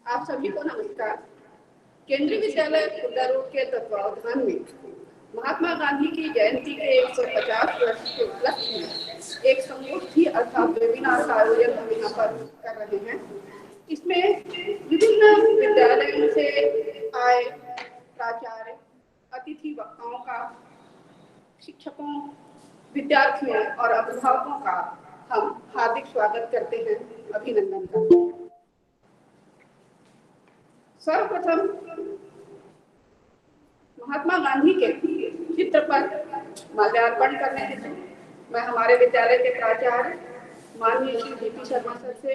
आप सभी को नमस्कार। केंद्रीय विद्यालय खुर्दा रोड के तत्वावधान में महात्मा गांधी की जयंती के 150 वर्ष के उपलक्ष्य में एक संगोष्ठी अर्थात वेबिनार का आयोजन हम यहाँ पर कर रहे हैं। इसमें विभिन्न विद्यालयों से आए प्राचार्य, अतिथि वक्ताओं का, शिक्षकों, विद्यार्थियों और अभिभावकों का हम हार्दिक स्वागत करते हैं, अभिनंदन करते हैं। सर्वप्रथम महात्मा गांधी के चित्र पर माल्यार्पण करने हेतु मैं हमारे विद्यालय के प्राचार्य माननीय श्री जीपी शर्मा सर से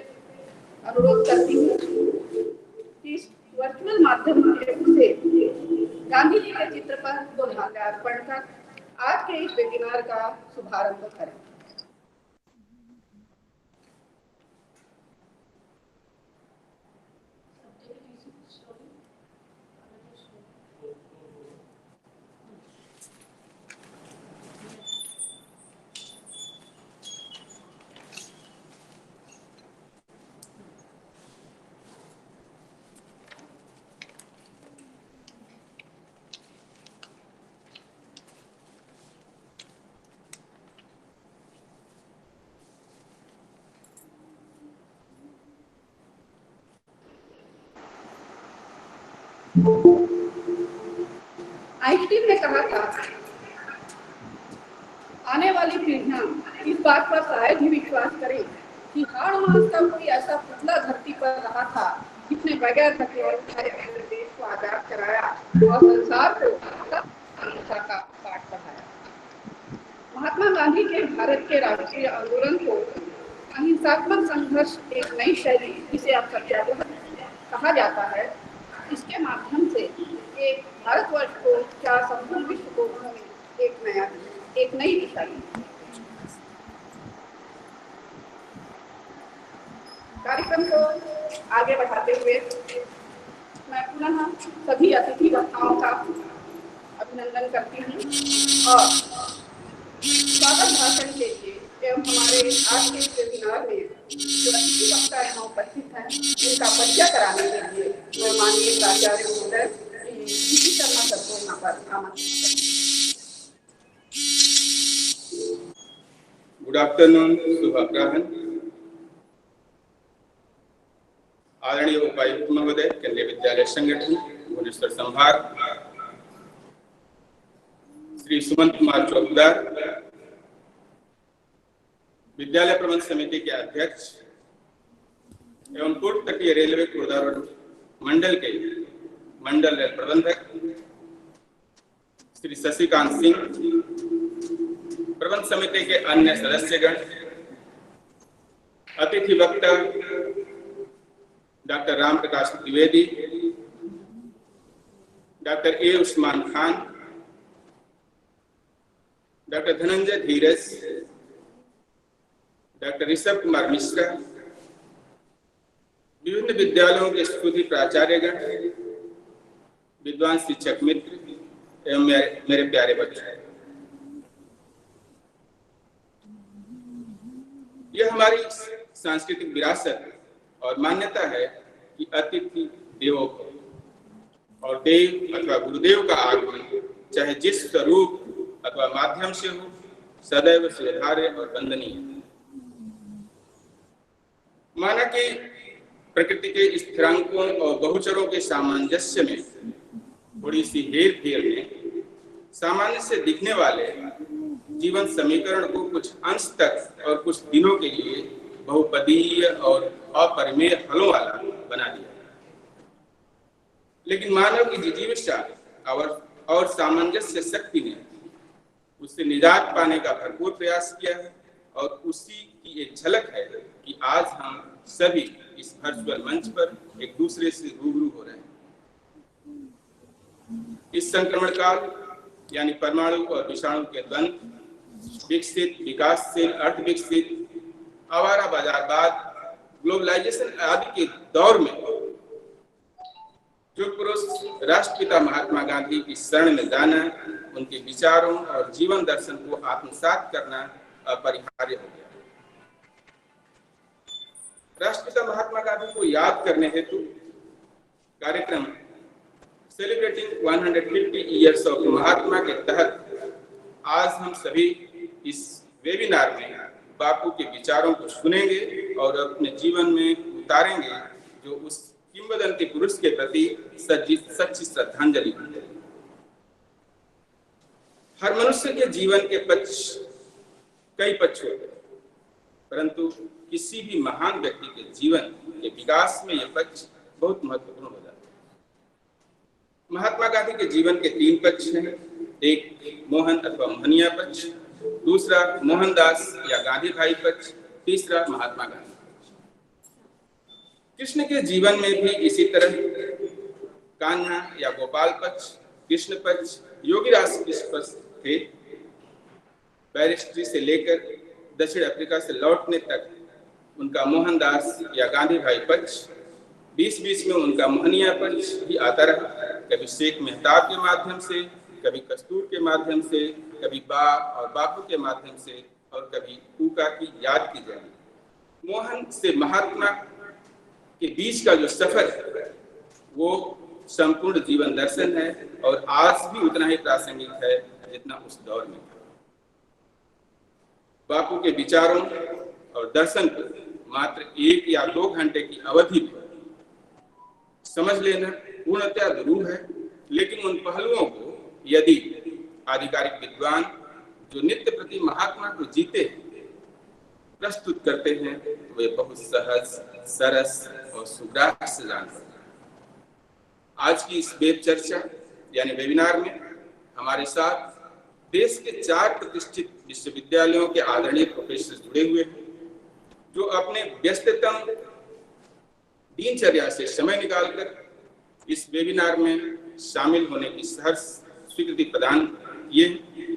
अनुरोध करती हूँ कि इस वर्चुअल माध्यम से गांधी जी के चित्र पर माल्यार्पण कर आज के इस वेबिनार का शुभारंभ करें। आइंस्टीन ने कहा था, आने वाली पीढ़ियां इस बात पर शायद ही विश्वास करें कि हाड़ मास का कोई ऐसा पुतला धरती पर रहा था जिसने बगैर हथियार उठाए अपने देश को आजाद कराया और संसार को अहिंसा का पाठ पढ़ाया। महात्मा गांधी के भारत के राष्ट्रीय आंदोलन को अहिंसात्मक संघर्ष एक नई शैली, जिसे अब सत्याग्रह कहा जाता है, इसके माध्यम से एक भारतवर्ष को क्या संपूर्ण विश्व को उन्होंने एक नई दिशा दी। कार्यक्रम को आगे बढ़ाते हुए मैं पुनः सभी अतिथि वक्ताओं का अभिनंदन करती हूँ और स्वागत भाषण के लिए एवं हमारे आज के वेबिनार में जो अतिथि वक्ता यहाँ उपस्थित हैं उनका परिचय कराने के लिए मैं माननीय प्राचार्य महोदय जीपी शर्मा सर को यहाँ पर आमंत्रित करती हूँ। गुड आफ्टरनून, शुभ अपराह्न। आदरणीय उपायुक्त महोदय, केंद्रीय विद्यालय संगठन भुवनेश्वर संभाग, श्री सुमंत कुमार चौकीदार, विद्यालय प्रबंध समिति के अध्यक्ष एवं पूर्व तटीय रेलवे खुर्दा रोड मंडल के मंडल रेल प्रबंधक श्री शशिकांत सिंह, प्रबंध समिति के अन्य सदस्यगण, अतिथि वक्ता doctor Ram Prakash Dwivedi, doctor A Usman Khan, doctor Dhananjay Dheeraj, doctor Rishabh Kumar Mishra, विभिन्न विद्यालयों के स्तुति प्राचार्यगण, विद्वान शिक्षक मित्र एवं मेरे प्यारे बच्चों, यह हमारी सांस्कृतिक विरासत और मान्यता है कि अतिथि देवो भव और देव अथवा गुरुदेव का आगमन चाहे जिस स्वरूप अथवा माध्यम से हो, सदैव स्वीकार्य और वंदनीय। माना कि प्रकृति के स्थिरांकों और बहुचरों के सामंजस्य में थोड़ी सी हेर फेर में सामान्य से दिखने वाले जीवन समीकरण को कुछ अंश तक और कुछ दिनों के लिए बहुपदीय और अपरिमेय हलों वाला बना दिया। लेकिन मानव की जिजीविषा और सामंजस्य शक्ति ने उससे निजात पाने का भरपूर प्रयास किया है और उसी की एक झलक है कि आज हम सभी इस वर्चुअल मंच पर एक दूसरे से रूबरू हो रहे हैं। इस संक्रमण काल यानी परमाणु और विषाणु के द्वंद्व, विकसित, विकासशील, अर्थ विकसित, आवारा बाजारवाद, ग्लोबलाइजेशन आदि के दौर में जो पुरुष राष्ट्रपिता महात्मा गांधी की शरण में जाना, उनके विचारों और जीवन दर्शन को आत्मसात करना अपरिहार्य हो गया। राष्ट्रपिता महात्मा गांधी को याद करने हेतु कार्यक्रम सेलिब्रेटिंग 150 ईयर्स ऑफ महात्मा के तहत आज हम सभी इस वेबिनार में बापू के विचारों को सुनेंगे और अपने जीवन में उतारेंगे, जो उस किंवदंती पुरुष के प्रति सच्ची श्रद्धांजलि है। हर मनुष्य के जीवन के कई पक्ष होते हैं, परंतु किसी भी महान व्यक्ति के जीवन के विकास में यह पक्ष बहुत महत्वपूर्ण हो जाता है। महात्मा गांधी के जीवन के 3 पक्ष हैं। एक मोहन अथवा मोहनिया पक्ष, दूसरा मोहनदास या गांधी भाई पक्ष, तीसरा महात्मा गांधी पक्ष। कृष्ण के जीवन में भी इसी तरह कान्हा या गोपाल पक्ष, कृष्ण पक्ष, योगीराज कृष्ण पक्ष थे। बैरिस्ट्री से लेकर दक्षिण अफ्रीका से लौटने तक उनका मोहनदास या गांधी भाई पक्ष, बीच में उनका मोहनिया पक्ष भी आता रहा। कभी शेख मेहताब के माध्यम से, कभी कस्तूर के माध्यम से, कभी बा और बापू के माध्यम से, और कभी कूका की याद की जाए। मोहन से महात्मा के बीच का जो सफर है वो संपूर्ण जीवन दर्शन है और आज भी उतना ही प्रासंगिक है जितना उस दौर में था। बापू के विचारों और दर्शन को मात्र 1 या 2 घंटे की अवधि में समझ लेना पूर्णतः दुरूह है, लेकिन उन पहलुओं को यदि आधिकारिक विद्वान जो नित्य प्रति महात्मा को जीते प्रस्तुत करते हैं तो वे बहुत सहज, सरस और सुग्राह्य से जान सकते हैं। आज की इस वेब चर्चा यानी वेबिनार में हमारे साथ देश के 4 प्रतिष्ठित विश्वविद्यालयों के आदरणीय प्रोफेसर जुड़े हुए हैं, जो अपने व्यस्ततम दिनचर्या से समय निकालकर इस वेबिनार में शामिल होने की सहर्ष स्वीकृति प्रदान किए।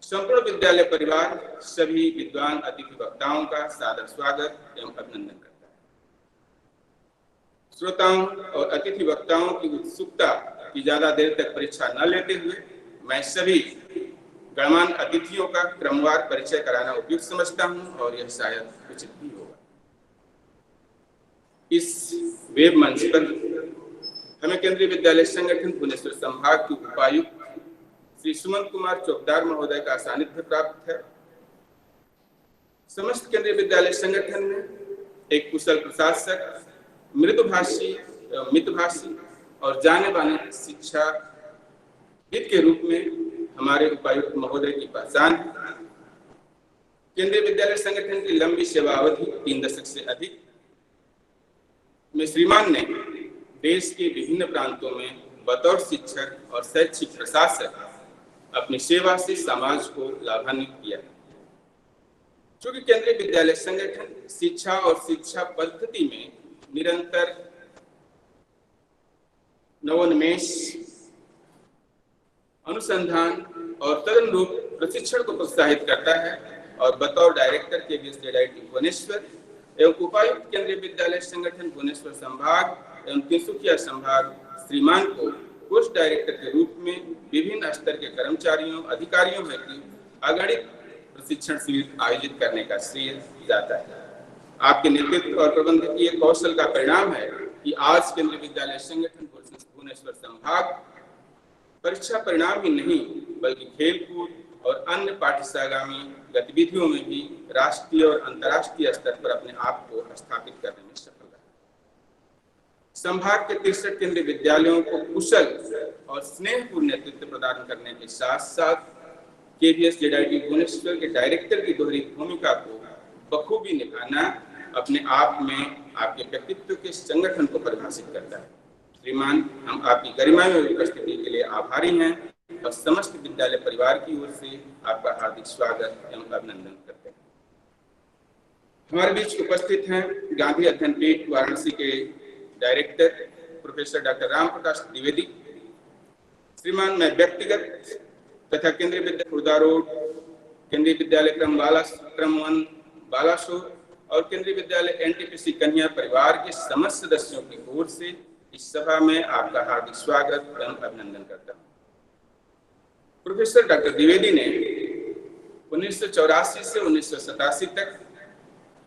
संपूर्ण विद्यालय परिवार सभी विद्वान अतिथि वक्ताओं का सादर स्वागत एवं अभिनंदन करता है। श्रोताओं और अतिथि वक्ताओं की उत्सुकता की ज्यादा देर तक परीक्षा न लेते हुए मैं सभी गणमान्य अतिथियों का क्रमवार परिचय कराना उपयुक्त समझता हूं और यह शायद उचित भी होगा। इस वेब मंच पर हमें केंद्रीय विद्यालय संगठन भुवनेश्वर संभाग के उपायुक्त श्री सुमंत कुमार चौकदार महोदय का सानिध्य प्राप्त है। समस्त केंद्रीय विद्यालय संगठन में एक कुशल प्रशासक, मृदुभाषी, मितभाषी और जाने माने शिक्षाविद के रूप में हमारे उपायुक्त महोदय की पहचान है। केंद्रीय विद्यालय संगठन की लंबी सेवा अवधि 3 दशक से अधिक में श्रीमान ने देश के विभिन्न प्रांतों में बतौर शिक्षक और शैक्षिक प्रशासक अपनी सेवा से समाज को लाभान्वित किया। चूंकि केंद्रीय विद्यालय संगठन शिक्षा और शिक्षा पद्धति में निरंतर नवोन्मेष, अनुसंधान और तदनुरूप प्रशिक्षण को प्रोत्साहित करता है और बतौर डायरेक्टर KVSZIT भुवनेश्वर एवं उपायुक्त केंद्रीय विद्यालय संगठन भुवनेश्वर संभाग एवं तिनसुकिया संभाग श्रीमान को पोस्ट डायरेक्टर के रूप में विभिन्न स्तर के कर्मचारियों अधिकारियों में अगणित प्रशिक्षण शिविर आयोजित करने का श्रेय जाता है। आपके नेतृत्व और प्रबंधकीय कौशल का परिणाम है कि आज केंद्रीय विद्यालय संगठन भुवनेश्वर संभाग परीक्षा परिणाम ही नहीं बल्कि खेलकूद और अन्य पाठ्यशालागामी गतिविधियों में भी राष्ट्रीय और अंतर्राष्ट्रीय स्तर पर अपने आप को स्थापित करने में सफल रहा। संभाग के 63 केंद्रीय विद्यालयों को कुशल और स्नेहपूर्ण नेतृत्व प्रदान करने के साथ साथ KVSZIT भुवनेश्वर के डायरेक्टर की दोहरी भूमिका को बखूबी निभाना अपने आप में आपके व्यक्तित्व के संगठन को परिभाषित करता है। श्रीमान, हम आपकी गरिमामय उपस्थिति के लिए आभारी हैं और समस्त विद्यालय परिवार की ओर से आपका हार्दिक स्वागत एवं अभिनंदन करते हैं। हमारे बीच उपस्थित हैं गांधी अध्ययन पीठ वाराणसी के director professor doctor Ram Prakash Dwivedi. श्रीमान, मैं व्यक्तिगत तथा केंद्रीय विद्यालय खुर्दा रोड, केंद्रीय विद्यालय क्रम 1 बालासोर और केंद्रीय विद्यालय NTPC कन्या परिवार के समस्त सदस्यों की ओर से इस सभा में आपका हार्दिक स्वागत एवं अभिनंदन करता हूँ। प्रोफेसर डॉक्टर द्विवेदी ने 1984 से 1987 तक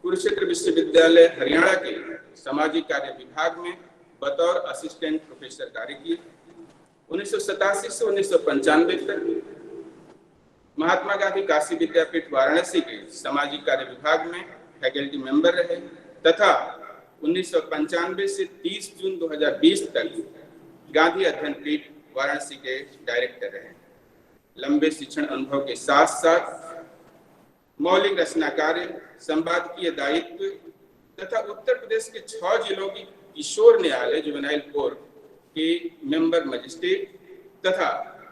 कुरुक्षेत्र विश्वविद्यालय हरियाणा के सामाजिक कार्य विभाग में बतौर असिस्टेंट प्रोफेसर कार्य किए। 1987 से 1995 तक महात्मा गांधी काशी विद्यापीठ वाराणसी के सामाजिक कार्य विभाग में फैकल्टी मेंबर रहे तथा 1995 से 30 जून 2020 तक गांधी अध्ययन पीठ वाराणसी के डायरेक्टर रहे। लंबे शिक्षण अनुभव के साथ साथ मौलिक रचना कार्य, संपादकीय दायित्व तथा उत्तर प्रदेश के 6 जिलों की किशोर न्यायालय जुवेनाइल कोर्ट के मेंबर मजिस्ट्रेट तथा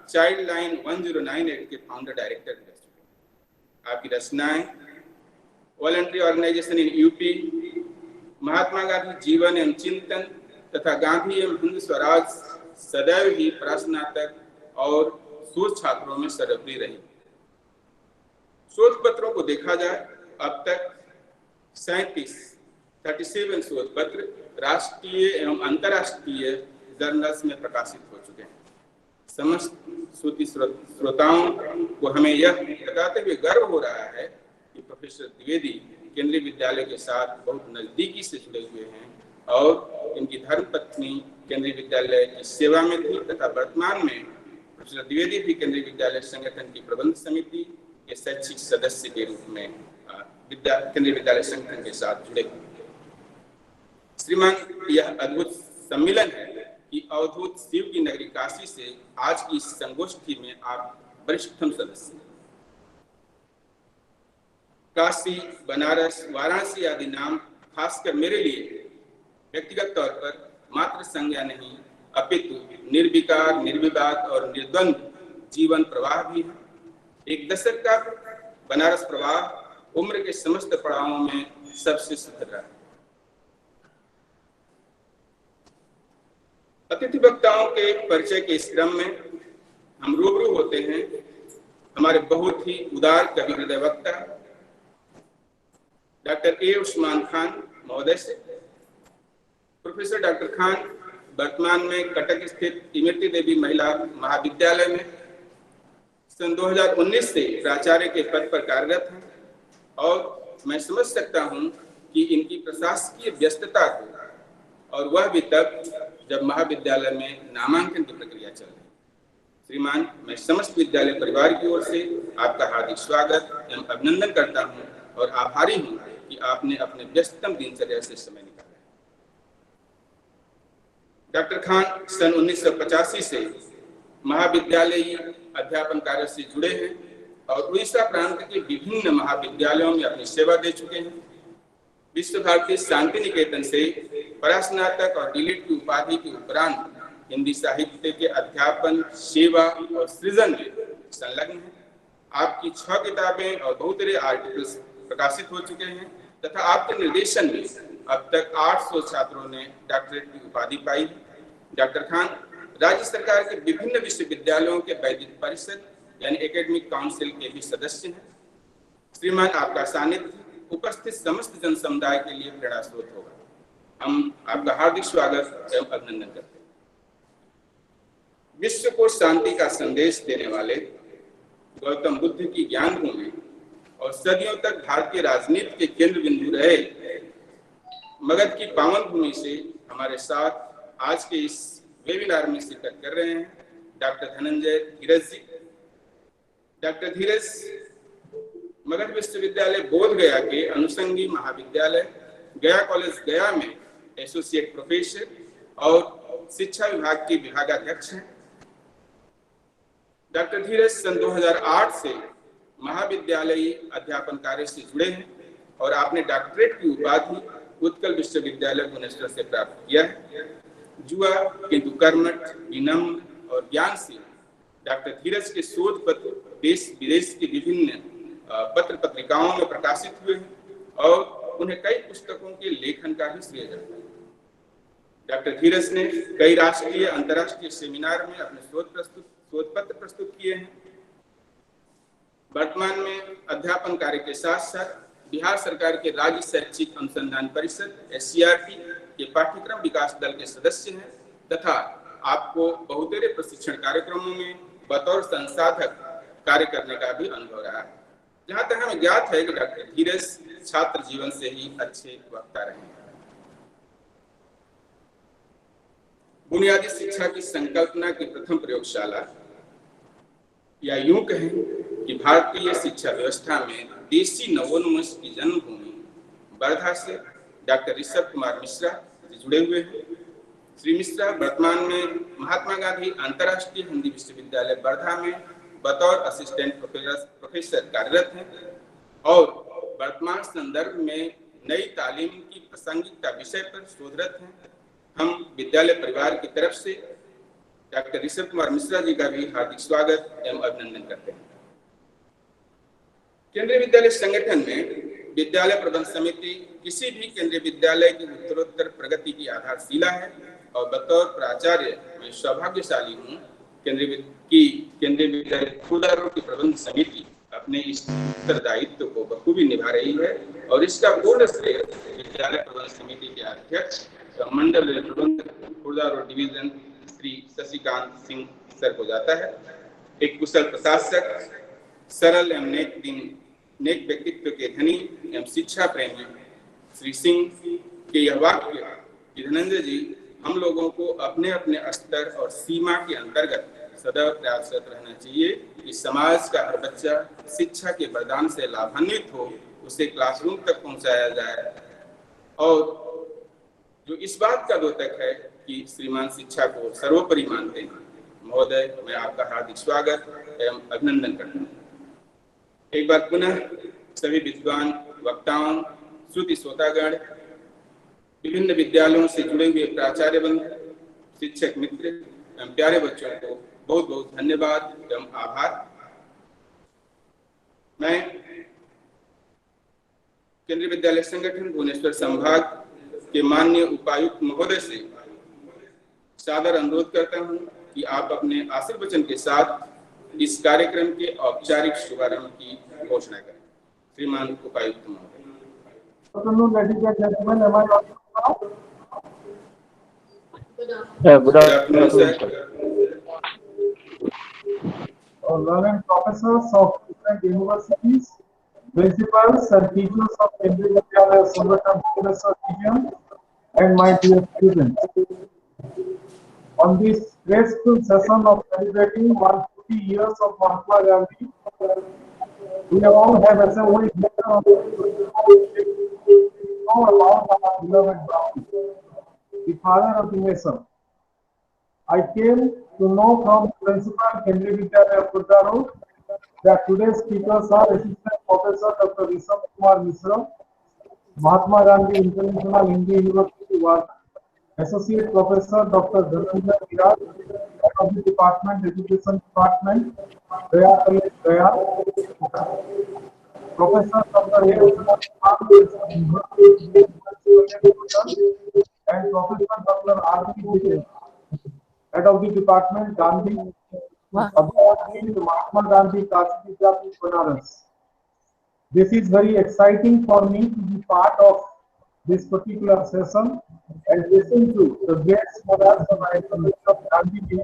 चाइल्ड लाइन 1098 के फाउंडर डायरेक्टर रह चुके। आपकी रचनाएं voluntary organisation in UP, Mahatma Gandhi जीवन एवं चिंतन तथा गांधी एवं हिंद स्वराज सदैव ही प्रश्नार्थक और शोध छात्रों में सर्वप्रिय रही। शोध पत्रों को देखा जाए अब तक 37 शोध पत्र राष्ट्रीय एवं अंतर्राष्ट्रीय जर्नल्स में प्रकाशित हो चुके हैं। समस्त श्रुति श्रोताओं को हमें यह बताते हुए गर्व हो रहा है कि प्रोफेसर द्विवेदी केंद्रीय विद्यालय के साथ बहुत नजदीकी से जुड़े हुए हैं और इनकी धर्मपत्नी केंद्रीय विद्यालय की सेवा में थी तथा वर्तमान में प्रोफेसर द्विवेदी भी केंद्रीय विद्यालय संगठन की प्रबंध समिति के शैक्षिक सदस्य के रूप में केंद्रीय विद्यालय संगठन के साथ जुड़े हुए। श्रीमान, यह अद्भुत सम्मिलन है कि अवधूत शिव की नगरी काशी से आज की इस संगोष्ठी में आप वरिष्ठतम सदस्य। काशी, बनारस, वाराणसी आदि नाम खासकर मेरे लिए व्यक्तिगत तौर पर मात्र संज्ञा नहीं अपितु निर्विकार, निर्विवाद और निर्द्वंद जीवन प्रवाह भी है। एक दशक का बनारस प्रवाह उम्र के समस्त पड़ावों में सबसे सुखद रहा। अतिथि वक्ताओं के परिचय के इस क्रम में हम रूबरू होते हैं हमारे बहुत ही उदार कवि हृदय वक्ता डॉक्टर ए उस्मान खान महोदय से। प्रोफेसर डॉक्टर खान वर्तमान में कटक स्थित इमरती देवी महिला महाविद्यालय में सन 2019 से प्राचार्य के पद पर कार्यरत हैं और मैं समझ सकता हूं कि इनकी प्रशासकीय व्यस्तता को, और वह भी तब जब महाविद्यालय में नामांकन की प्रक्रिया चल रही। श्रीमान, मैं समस्त विद्यालय परिवार की ओर से आपका हार्दिक स्वागत एवं अभिनंदन करता हूं और आभारी हूं कि आपने अपने व्यस्ततम दिनचर्या से समय निकाला। डॉक्टर खान सन 1985 से महाविद्यालयी अध्यापन कार्य से जुड़े हैं और उड़ीसा प्रांत के विभिन्न महाविद्यालयों में अपनी सेवा दे चुके हैं। विश्व भारती शांति निकेतन से परास्नातक और डीलिट की उपाधि के उपरांत हिंदी साहित्य के अध्यापन, सेवा और सृजन में संलग्न हैं। आपकी 6 किताबें और बहुत सारे आर्टिकल्स प्रकाशित हो चुके हैं तथा आपके निर्देशन में अब तक 800 छात्रों ने डॉक्टरेट की उपाधि पाई है। डॉक्टर खान राज्य सरकार के विभिन्न विश्वविद्यालयों के वैदिक परिषद यानी एकेडमिक काउंसिल के भी सदस्य हैं। श्रीमान, आपका सानिध्य उपस्थित समस्त जन समुदाय के लिए प्रेरणा स्रोत होगा। हम आपका हार्दिक स्वागत एवं अभिनंदन करते हैं। विश्व को शांति का संदेश देने वाले गौतम बुद्ध की ज्ञान भूमि और सदियों तक भारतीय राजनीति के केंद्र बिंदु रहे मगध की पावन भूमि से हमारे साथ आज के इस वेबिनार में शिरकत कर रहे हैं डॉक्टर धनंजय धीरज जी। डॉक्टर धीरज मगध विश्वविद्यालय बोध गया के अनुषंगी महाविद्यालय गया कॉलेज गया में एसोसिएट प्रोफेसर और शिक्षा विभाग के विभागाध्यक्ष हैं। डॉक्टर धीरज सन 2008 से महाविद्यालयी अध्यापन कार्य से जुड़े हैं और आपने डॉक्टरेट की उपाधि उत्कल विश्वविद्यालय भुवनेश्वर से प्राप्त किया है। जुआ किंतु कर्मठ, विनम्र और ज्ञानशील डॉक्टर धीरज के शोध पत्र देश विदेश के विभिन्न पत्र पत्रिकाओं में प्रकाशित हुए हैं और उन्हें कई पुस्तकों के लेखन का भी श्रेय जाता है। डॉक्टर धीरज ने कई राष्ट्रीय अंतर्राष्ट्रीय सेमिनार में अपने शोध पत्र प्रस्तुत किए हैं। वर्तमान में अध्यापन कार्य के साथ साथ बिहार सरकार के राज्य शैक्षिक अनुसंधान परिषद SCRT के पाठ्यक्रम विकास दल के सदस्य हैं तथा आपको बहुतेरे प्रशिक्षण कार्यक्रमों में बतौर संसाधक कार्य करने का भी अनुभव रहा है। जहां तक हमें ज्ञात है कि डॉक्टर धीरज छात्र जीवन से ही अच्छे वक्ता रहे हैं। बुनियादी शिक्षा की संकल्पना की प्रथम प्रयोगशाला, या यूं कहें कि भारतीय शिक्षा व्यवस्था में देशी नवोन्मेष की जन्मभूमि वर्धा से डॉक्टर ऋषभ कुमार मिश्रा जी जुड़े हुए हैं। श्री मिश्रा वर्तमान में महात्मा गांधी अंतर्राष्ट्रीय हिंदी विश्वविद्यालय वर्धा में बतौर असिस्टेंट प्रोफेसर कार्यरत हैं और वर्तमान संदर्भ में नई तालीम की प्रासंगिकता विषय पर शोधरत हैं। हम विद्यालय परिवार की तरफ से डॉक्टर ऋषभ कुमार मिश्रा जी का भी हार्दिक स्वागत एवं अभिनंदन करते हैं। केंद्रीय विद्यालय संगठन में विद्यालय प्रबंध समिति किसी भी केंद्रीय विद्यालय की उत्तरोत्तर प्रगति की आधारशिला है और बतौर प्राचार्य मैं सौभाग्यशाली हूँ केंद्रीय विद्यालय खुदारों की प्रबंध समिति अपने इस उत्तरदायित्व को बखूबी निभा रही है और इसका पूर्ण श्रेय विद्यालय प्रबंध समिति के अध्यक्ष मंडल प्रबंधक खुदारों डिवीजन श्री शशिकांत सिंह सर को जाता है। एक कुशल प्रशासक, सरल एवं नेक व्यक्तित्व के धनी एवं शिक्षा प्रेमी श्री सिंह के यह वाक्य कि धनंजय जी, हम लोगों को अपने अपने स्तर और सीमा के अंतर्गत सदैव प्रयासरत रहना चाहिए कि समाज का हर बच्चा शिक्षा के वरदान से लाभान्वित हो, उसे क्लासरूम तक पहुंचाया जाए। और जो इस बात का द्योतक है कि श्रीमान शिक्षा को सर्वोपरि मानते हैं। महोदय, मैं आपका हार्दिक स्वागत एवं अभिनंदन करता हूँ। एक बार पुनः सभी विद्वान वक्ताओं, श्रुति श्रोतागण, विभिन्न विद्यालयों से जुड़े हुए प्राचार्यवृंद, शिक्षक मित्र एवं प्यारे बच्चों को बहुत बहुत धन्यवाद एवं आभार। मैं केंद्रीय विद्यालय संगठन भुवनेश्वर संभाग के माननीय उपायुक्त महोदय से सादर अनुरोध करता हूं कि आप अपने आशीर्वचन के साथ इस कार्यक्रम के औपचारिक शुभारंभ की घोषणा करें। श्रीमान उपायुक्त महोदय। Good afternoon, sir. Learned professors of different universities, principals and teachers of Kendriya Vidyalaya Sangathan Bhubaneswar region, and my dear students. On this graceful session of celebrating 150 years of Mahatma Gandhi, we all have assembled here on about our beloved Gandhi, the father of the nation. I came to know from Principal Kendriya Vidyalaya Khurdaro that today's speakers are Assistant Professor Dr. Rishabh Kumar Mishra, Mahatma Gandhi International Hindi University, Varda, Associate Professor Dr. Dhananjay Viraj, Head of the Department, Education Department, Gaya College, Gaya, Professor Dr. A. and Professor Dr. R.B. Patel, Head of the Department, Gandhi, Mahatma Gandhi Kashi Vidyapith, Banaras. This is very exciting for me to be part of this particular session and listen to the great scholars of Gandhi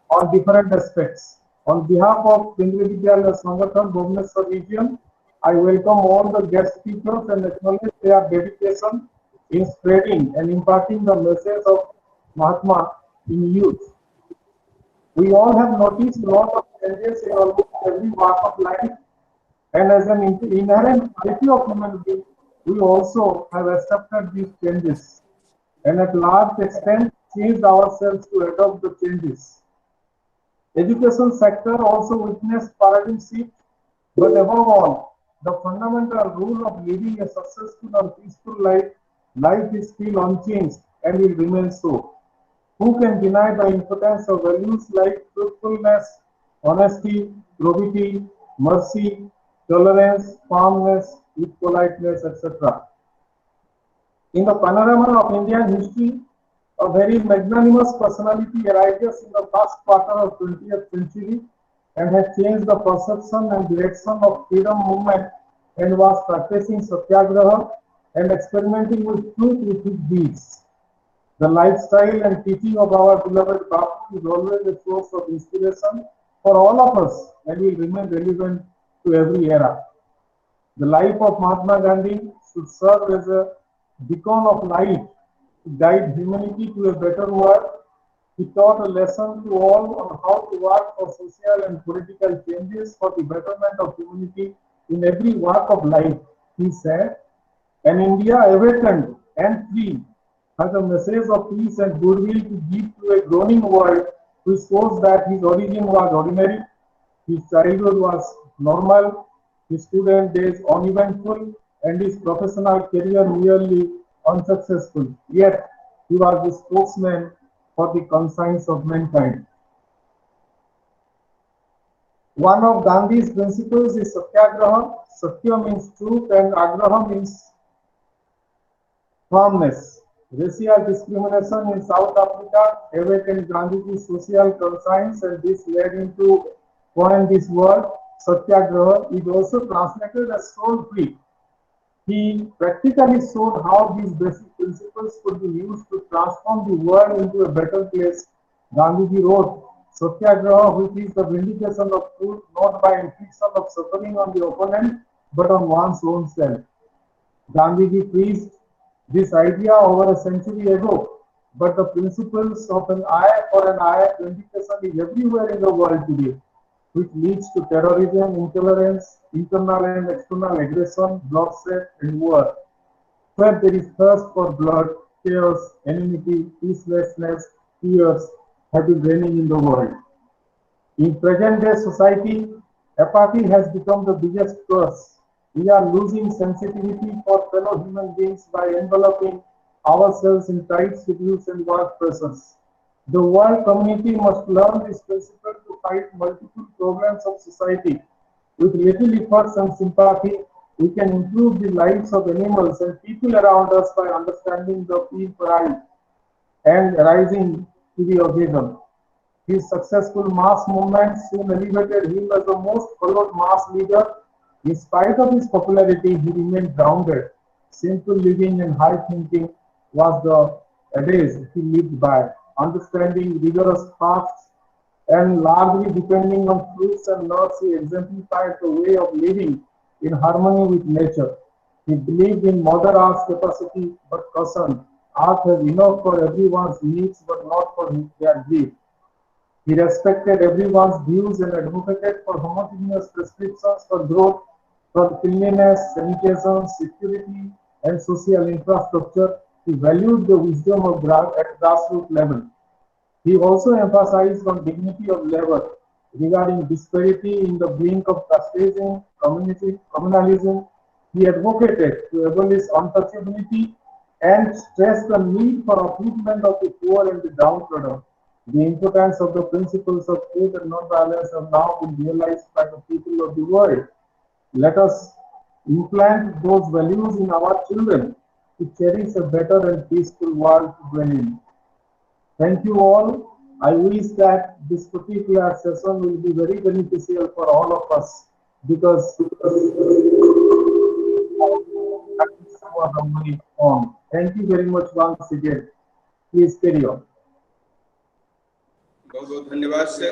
on different aspects. On behalf of Kendriya Vidyalaya Sangathan Bhubaneswar region, I welcome all the guest speakers and acknowledge their dedication in spreading and imparting the message of Mahatma in youth. We all have noticed a lot of changes in almost every walk of life, and as an inherent quality of human being, we also have accepted these changes and at large extent changed ourselves to adopt the changes. Education sector also witnessed paradigm shift, but above all, the fundamental rule of living a successful and peaceful life is still unchanged and will remain so. Who can deny the importance of values like truthfulness, honesty, probity, mercy, tolerance, calmness, with politeness, etc. In the panorama of Indian history, a very magnanimous personality arises in the first quarter of 20th century and has changed the perception and direction of freedom movement and was practicing satyagraha and experimenting with truth with his deeds. The lifestyle and teaching of our beloved Bapu is always a source of inspiration for all of us and will remain relevant to every era. The life of Mahatma Gandhi should serve as a beacon of light to guide humanity to a better world He taught a lesson to all on how to work for social and political changes for the betterment of humanity in every walk of life. He said, "An India awakened and free has a message of peace and goodwill to give to a groaning world which shows that his origin was ordinary, his childhood was normal, his student days uneventful, and his professional career nearly unsuccessful. Yet, he was the spokesman for the conscience of mankind." One of Gandhi's principles is Satyagraha. Satya means truth and Agraha means firmness. Racial discrimination in South Africa awakened Gandhiji's social conscience, and this led him to coin this word. Satyagraha is also translated as soul free. He practically showed how these basic principles could be used to transform the world into a better place. Gandhiji wrote, "Satyagraha, which is the vindication of truth, not by infliction of suffering on the opponent, but on one's own self." Gandhiji preached this idea over a century ago, but the principles of an eye for an eye vindication is everywhere in the world today, which leads to terrorism, intolerance, internal and external aggression, bloodshed, and war. Where there is thirst for blood, chaos, enmity, peacelessness, fears have been reigning in the world. In present-day society, apathy has become the biggest curse. We are losing sensitivity for fellow human beings by enveloping ourselves in tight schedules and work pressures. The world community must learn this principle to fight multiple problems of society. With little efforts and sympathy, we can improve the lives of animals and people around us by understanding the field pride and rising to the occasion. His successful mass movement soon elevated him as the most followed mass leader. In spite of his popularity, he remained grounded. Simple living and high thinking was the adage he lived by. Understanding rigorous fasts and largely depending on fruits and nuts, he exemplified the way of living in harmony with nature. He believed in Mother Earth's capacity, but cautioned, "Earth has enough for everyone's needs, but not for their greed." He respected everyone's views and advocated for homogeneous prescriptions for growth, for cleanliness, sanitation, security, and social infrastructure. He valued the wisdom of at grassroots level. He also emphasized on dignity of labor, regarding disparity in the brink of casteism, communalism. He advocated to abolish untouchability and stressed the need for upliftment of the poor and the downtrodden. The importance of the principles of truth and non-violence have now been realized by the people of the world. Let us implant those values in our children to cherish a better and peaceful world to dwell in. Thank you all. I wish that this particular session will be very beneficial for all of us, because thank you very much once again. Please carry on. बहुत बहुत धन्यवाद sir.